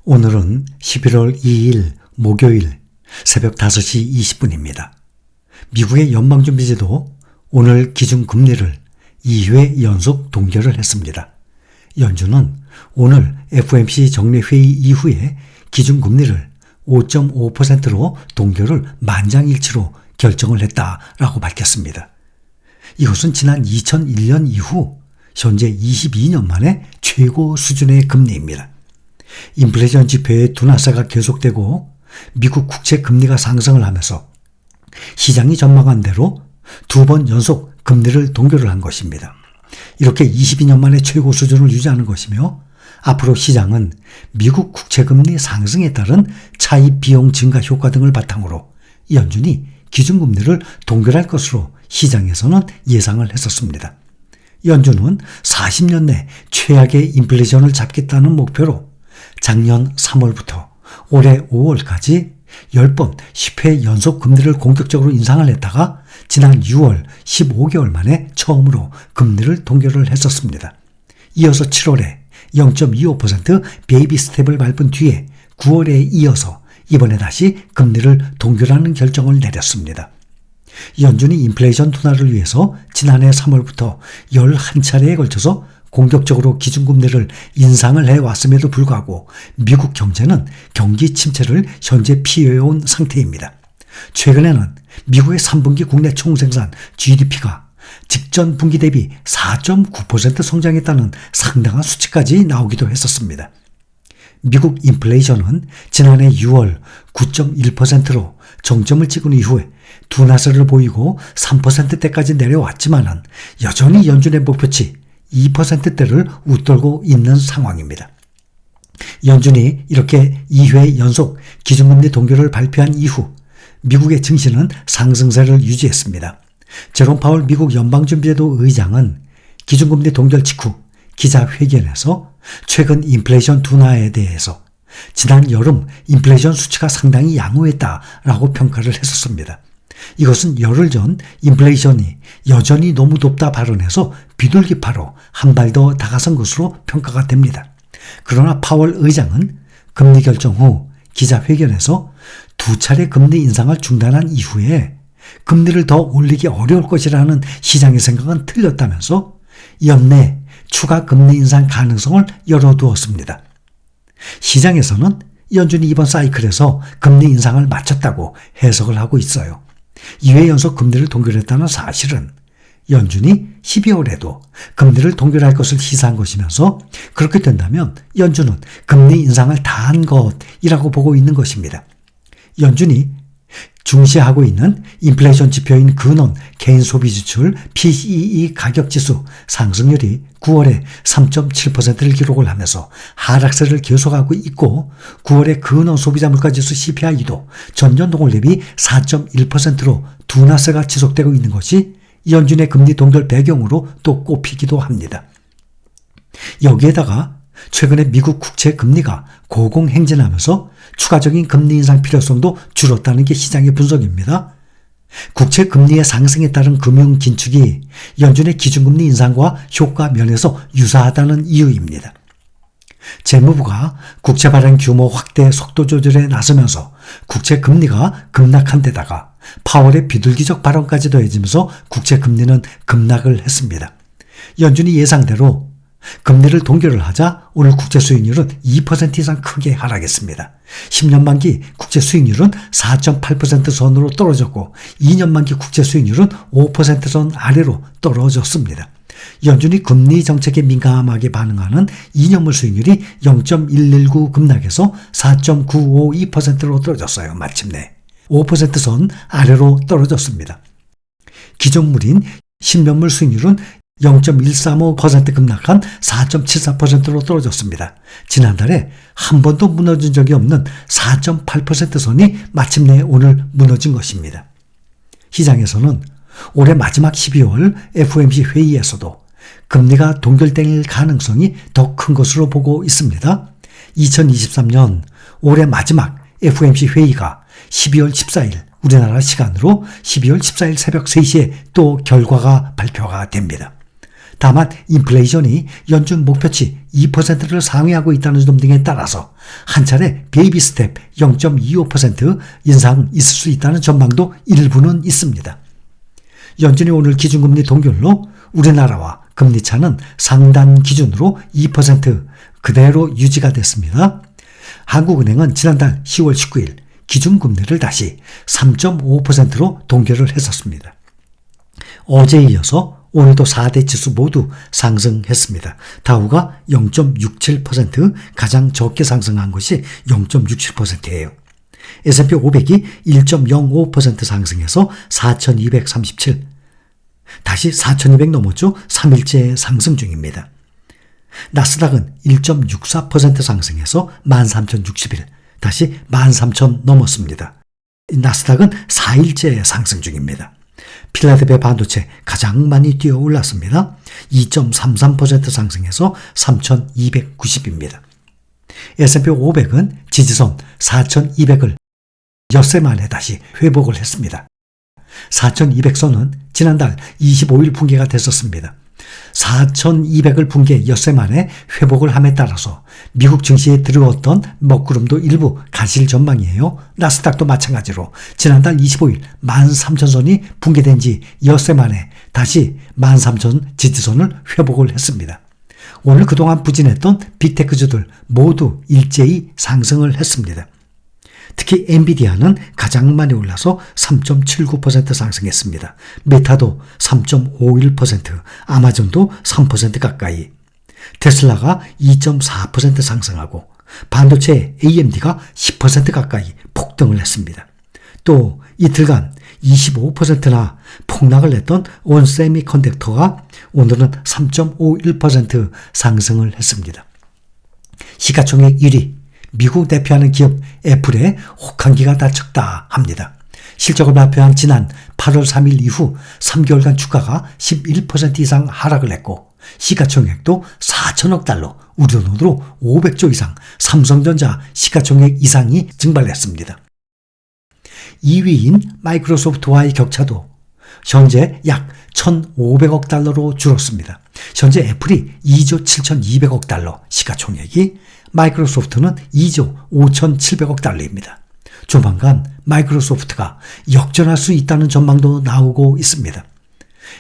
오늘은 11월 2일 목요일 새벽 5시 20분입니다. 미국의 연방준비제도 오늘 기준금리를 2회 연속 동결을 했습니다. 연준은 오늘 FOMC 정례회의 이후에 기준금리를 5.5%로 동결을 만장일치로 결정을 했다라고 밝혔습니다. 이것은 지난 2001년 이후 현재 22년 만에 최고 수준의 금리입니다. 인플레이션 지표의 둔화세가 계속되고 미국 국채 금리가 상승을 하면서 시장이 전망한 대로 2번 연속 금리를 동결을 한 것입니다. 이렇게 22년 만에 최고 수준을 유지하는 것이며 앞으로 시장은 미국 국채 금리 상승에 따른 차입 비용 증가 효과 등을 바탕으로 연준이 기준금리를 동결할 것으로 시장에서는 예상을 했었습니다. 연준은 40년 내 최악의 인플레이션을 잡겠다는 목표로 작년 3월부터 올해 5월까지 10번 10회 연속 금리를 공격적으로 인상을 했다가 지난 6월 15개월 만에 처음으로 금리를 동결을 했었습니다. 이어서 7월에 0.25% 베이비 스텝을 밟은 뒤에 9월에 이어서 이번에 다시 금리를 동결하는 결정을 내렸습니다. 연준이 인플레이션 둔화를 위해서 지난해 3월부터 11차례에 걸쳐서 공격적으로 기준금리를 인상을 해왔음에도 불구하고 미국 경제는 경기 침체를 현재 피해온 상태입니다. 최근에는 미국의 3분기 국내 총생산 GDP가 직전 분기 대비 4.9% 성장했다는 상당한 수치까지 나오기도 했었습니다. 미국 인플레이션은 지난해 6월 9.1%로 정점을 찍은 이후에 둔화세를 보이고 3%대까지 내려왔지만은 여전히 연준의 목표치 2%대를 웃돌고 있는 상황입니다. 연준이 이렇게 2회 연속 기준금리 동결을 발표한 이후 미국의 증시는 상승세를 유지했습니다. 제롬 파월 미국 연방준비제도 의장은 기준금리 동결 직후 기자회견에서 최근 인플레이션 둔화에 대해서 지난 여름 인플레이션 수치가 상당히 양호했다라고 평가를 했었습니다. 이것은 열흘 전 인플레이션이 여전히 너무 높다 발언해서 비둘기파로 한 발 더 다가선 것으로 평가가 됩니다. 그러나 파월 의장은 금리 결정 후 기자회견에서 2차례 금리 인상을 중단한 이후에 금리를 더 올리기 어려울 것이라는 시장의 생각은 틀렸다면서 연내 추가 금리 인상 가능성을 열어두었습니다. 시장에서는 연준이 이번 사이클에서 금리 인상을 마쳤다고 해석을 하고 있어요. 2회 연속 금리를 동결했다는 사실은 연준이 12월에도 금리를 동결할 것을 시사한 것이면서 그렇게 된다면 연준은 금리 인상을 다 한 것이라고 보고 있는 것입니다. 연준이 중시하고 있는 인플레이션 지표인 근원 개인 소비 지출 PCE 가격지수 상승률이 9월에 3.7%를 기록을 하면서 하락세를 계속하고 있고 9월에 근원 소비자 물가지수 CPI도 전년 동월 대비 4.1%로 둔화세가 지속되고 있는 것이 연준의 금리 동결 배경으로 또 꼽히기도 합니다. 여기에다가 최근에 미국 국채 금리가 고공행진하면서 추가적인 금리 인상 필요성도 줄었다는 게 시장의 분석입니다. 국채 금리의 상승에 따른 금융 긴축이 연준의 기준금리 인상과 효과 면에서 유사하다는 이유입니다. 재무부가 국채 발행 규모 확대 속도 조절에 나서면서 국채 금리가 급락한 데다가 파월의 비둘기적 발언까지 더해지면서 국채 금리는 급락을 했습니다. 연준이 예상대로 금리를 동결을 하자 오늘 국채 수익률은 2% 이상 크게 하락했습니다. 10년 만기 국채 수익률은 4.8% 선으로 떨어졌고 2년 만기 국채 수익률은 5% 선 아래로 떨어졌습니다. 연준이 금리 정책에 민감하게 반응하는 2년물 수익률이 0.119 급락해서 4.952%로 떨어졌어요. 마침내 5% 선 아래로 떨어졌습니다. 기존물인 10년물 수익률은 0.135% 급락한 4.74%로 떨어졌습니다. 지난달에 한 번도 무너진 적이 없는 4.8% 선이 마침내 오늘 무너진 것입니다. 시장에서는 올해 마지막 12월 FOMC 회의에서도 금리가 동결될 가능성이 더 큰 것으로 보고 있습니다. 2023년 올해 마지막 FOMC 회의가 12월 14일 우리나라 시간으로 12월 14일 새벽 3시에 또 결과가 발표가 됩니다. 다만 인플레이션이 연준 목표치 2%를 상회하고 있다는 점 등에 따라서 한 차례 베이비 스텝 0.25% 인상 있을 수 있다는 전망도 일부는 있습니다. 연준이 오늘 기준금리 동결로 우리나라와 금리차는 상단 기준으로 2% 그대로 유지가 됐습니다. 한국은행은 지난달 10월 19일 기준금리를 다시 3.5%로 동결을 했었습니다. 어제에 이어서 오늘도 4대 지수 모두 상승했습니다. 다우가 0.67%, 가장 적게 상승한 것이 0.67%예요. S&P 500이 1.05% 상승해서 4,237, 다시 4,200 넘었죠. 3일째 상승 중입니다. 나스닥은 1.64% 상승해서 13,061, 다시 13,000 넘었습니다. 나스닥은 4일째 상승 중입니다. 필라델피아 반도체 가장 많이 뛰어 올랐습니다. 2.33% 상승해서 3,290입니다. S&P 500은 지지선 4,200을 엿새 만에 다시 회복을 했습니다. 4,200선은 지난달 25일 붕괴가 됐었습니다. 4,200을 붕괴 엿새 만에 회복을 함에 따라서 미국 증시에 들어왔던 먹구름도 일부 가실 전망이에요. 나스닥도 마찬가지로 지난달 25일 13,000선이 붕괴된 지 엿새 만에 다시 13,000 지지선을 회복을 했습니다. 오늘 그동안 부진했던 빅테크주들 모두 일제히 상승을 했습니다. 특히 엔비디아는 가장 많이 올라서 3.79% 상승했습니다. 메타도 3.51%, 아마존도 3% 가까이, 테슬라가 2.4% 상승하고 반도체 AMD가 10% 가까이 폭등을 했습니다. 또 이틀간 25%나 폭락을 했던 온세미컨덕터가 오늘은 3.51% 상승을 했습니다. 시가총액 1위, 미국 대표하는 기업 애플의 혹한기가 닥쳤다 합니다. 실적을 발표한 지난 8월 3일 이후 3개월간 주가가 11% 이상 하락을 했고 시가총액도 4천억 달러, 우리 돈으로 500조 이상, 삼성전자 시가총액 이상이 증발했습니다. 2위인 마이크로소프트와의 격차도 현재 약 1,500억 달러로 줄었습니다. 현재 애플이 2조 7,200억 달러 시가총액이, 마이크로소프트는 2조 5,700억 달러입니다. 조만간 마이크로소프트가 역전할 수 있다는 전망도 나오고 있습니다.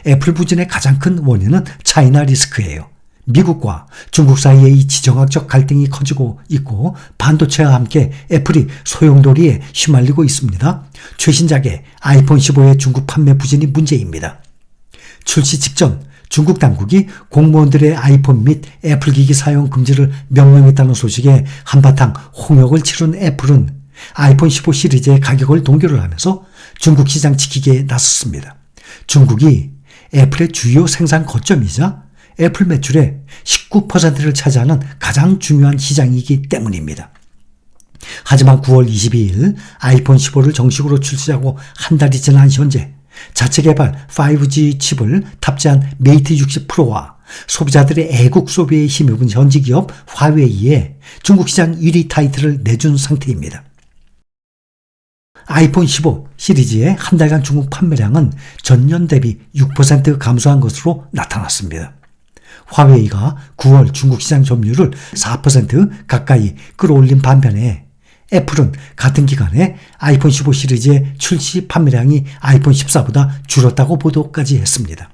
애플 부진의 가장 큰 원인은 차이나 리스크예요. 미국과 중국 사이의 지정학적 갈등이 커지고 있고 반도체와 함께 애플이 소용돌이에 휘말리고 있습니다. 최신작의 아이폰 15의 중국 판매 부진이 문제입니다. 출시 직전 중국 당국이 공무원들의 아이폰 및 애플 기기 사용 금지를 명령했다는 소식에 한바탕 홍역을 치른 애플은 아이폰 15 시리즈의 가격을 동결을 하면서 중국 시장 지키기에 나섰습니다. 중국이 애플의 주요 생산 거점이자 애플 매출의 19%를 차지하는 가장 중요한 시장이기 때문입니다. 하지만 9월 22일 아이폰 15를 정식으로 출시하고 한 달이 지난 현재 자체 개발 5G 칩을 탑재한 메이트 60 프로와 소비자들의 애국 소비에 힘입은 현지 기업 화웨이에 중국 시장 1위 타이틀을 내준 상태입니다. 아이폰 15 시리즈의 한 달간 중국 판매량은 전년 대비 6% 감소한 것으로 나타났습니다. 화웨이가 9월 중국 시장 점유율을 4% 가까이 끌어올린 반면에 애플은 같은 기간에 아이폰 15 시리즈의 출시 판매량이 아이폰 14보다 줄었다고 보도까지 했습니다.